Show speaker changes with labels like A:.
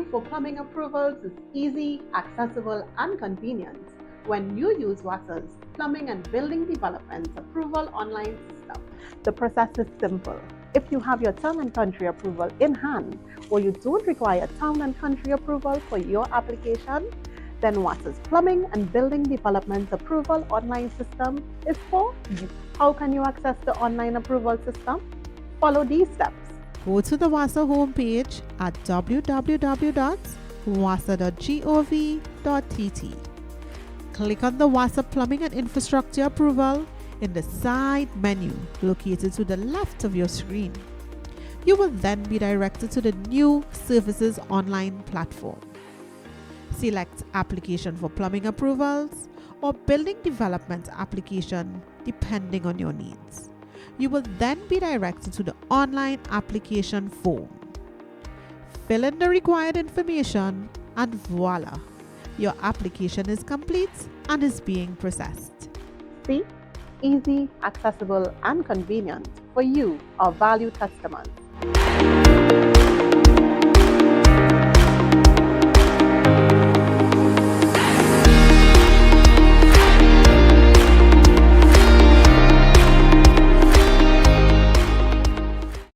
A: Applying for plumbing approvals is easy, accessible, and convenient when you use WASA's Plumbing and Building Development Approval Online System. The process is simple. If you have your town and country approval in hand, or you don't require town and country approval for your application, then WASA's Plumbing and Building Development Approval Online System is for you. How can you access the online approval system? Follow these steps.
B: Go to the WASA homepage at www.wasa.gov.tt. Click on the WASA Plumbing and Infrastructure Approval in the side menu located to the left of your screen. You will then be directed to the new Services Online platform. Select Application for Plumbing Approvals or Building Development Application depending on your needs. You will then be directed to the online application form. Fill in the required information and voila, your application is complete and is being processed.
A: See? Easy, accessible, and convenient for you, our valued customers.